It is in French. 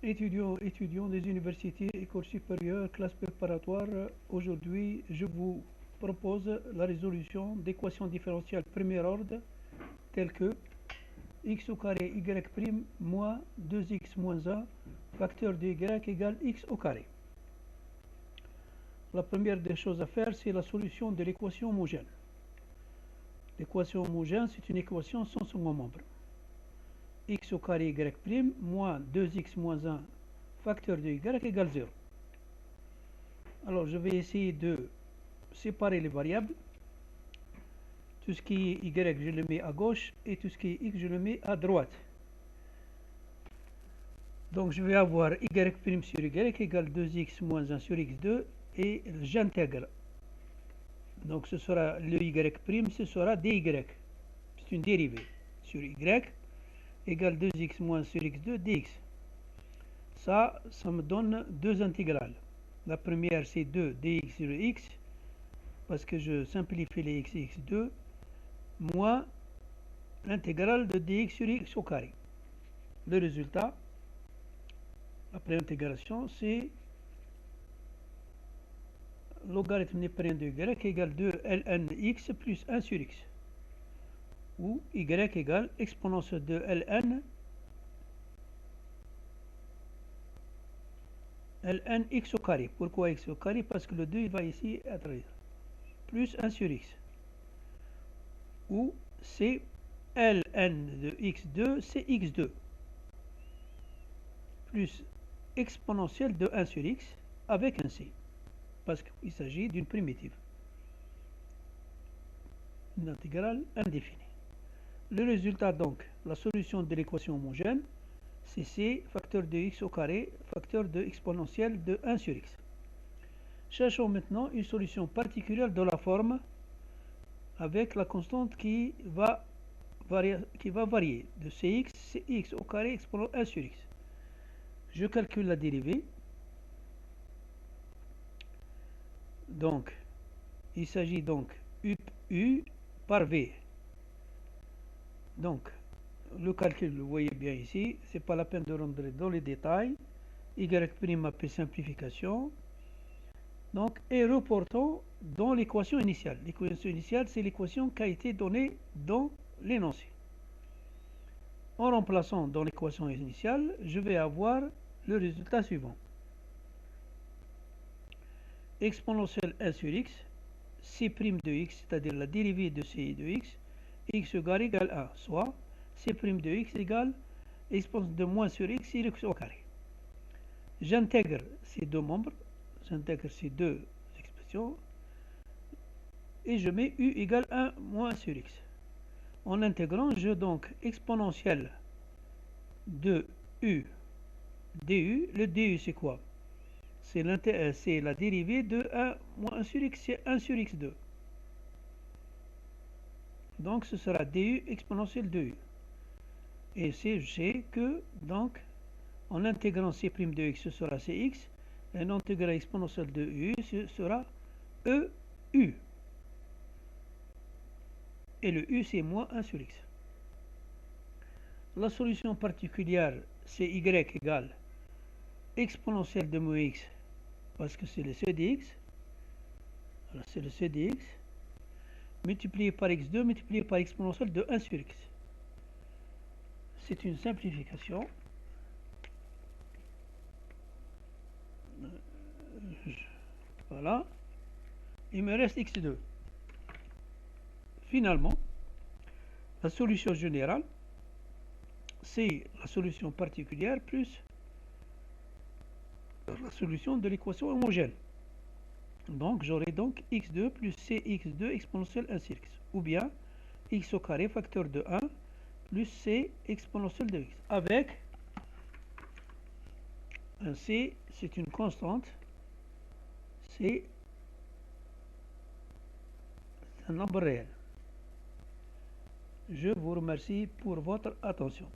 Étudiants des universités, écoles supérieures, classes préparatoires, aujourd'hui je vous propose la résolution d'équations différentielles premier ordre telles que x au carré y prime moins 2x moins 1 facteur de y égale x au carré. La première des choses à faire, c'est la solution de l'équation homogène. L'équation homogène, c'est une équation sans second membre. X au carré y prime moins 2x moins 1 facteur de y égale 0. Alors je vais essayer de séparer les variables. Tout ce qui est y, je le mets à gauche, et tout ce qui est x, je le mets à droite. Donc je vais avoir y' sur y égale 2x moins 1 sur x2, et j'intègre. Donc ce sera le y', ce sera dy. C'est une dérivée sur y égale 2x moins 1 sur x2 dx. Ça me donne deux intégrales. La première, c'est 2 dx sur x, parce que je simplifie les x et x2, moins l'intégrale de dx sur x au carré. Le résultat, après intégration, c'est logarithme népérien de y égale 2 ln x plus 1 sur x, où y égale exponentielle de ln x au carré. Pourquoi x au carré? Parce que le 2 il va ici être plus 1 sur x, où c'est ln de x2, c'est x2, plus exponentielle de 1 sur x avec un c, parce qu'il s'agit d'une primitive, une intégrale indéfinie. Le résultat, donc, la solution de l'équation homogène, c'est c facteur de x au carré, facteur de exponentielle de 1 sur x. Cherchons maintenant une solution particulière de la forme avec la constante qui va varier de cx, cx au carré exponent 1 sur x. Je calcule la dérivée. Donc, il s'agit donc u par v. Donc, le calcul, vous voyez bien ici, c'est pas la peine de rentrer dans les détails. Y' appelle simplification. Donc, et reportons dans l'équation initiale. L'équation initiale, c'est l'équation qui a été donnée dans l'énoncé. En remplaçant dans l'équation initiale, je vais avoir le résultat suivant. Exponentielle 1 sur x, c' de x, c'est-à-dire la dérivée de c de x égale 1, soit c' de x égale exponentielle de moins sur x au carré. J'intègre ces deux membres, j'intègre ces deux expressions, et je mets u égale 1 moins sur x. En intégrant, je donc exponentielle de u du. Le du, c'est quoi? C'est la dérivée de 1 moins 1 sur x, c'est 1 sur x2. Donc ce sera du exponentielle de u. Et je sais que, donc, en intégrant c' de x, ce sera cx, et en intégrant exponentielle de u, ce sera eu. Et le u, c'est moins 1 sur x. La solution particulière, c'est y égale exponentielle de moins x, parce que c'est le c dx. Voilà, c'est le c dx, multiplié par x2, multiplié par exponentielle de 1 sur x. C'est une simplification. Voilà. Il me reste x2. Finalement, la solution générale, c'est la solution particulière plus la solution de l'équation homogène. Donc, j'aurai donc x2 plus cx2 exponentielle 1 sur x. Ou bien x au carré facteur de 1 plus c exponentielle de x. Avec un c, c'est une constante. C'est un nombre réel. Je vous remercie pour votre attention.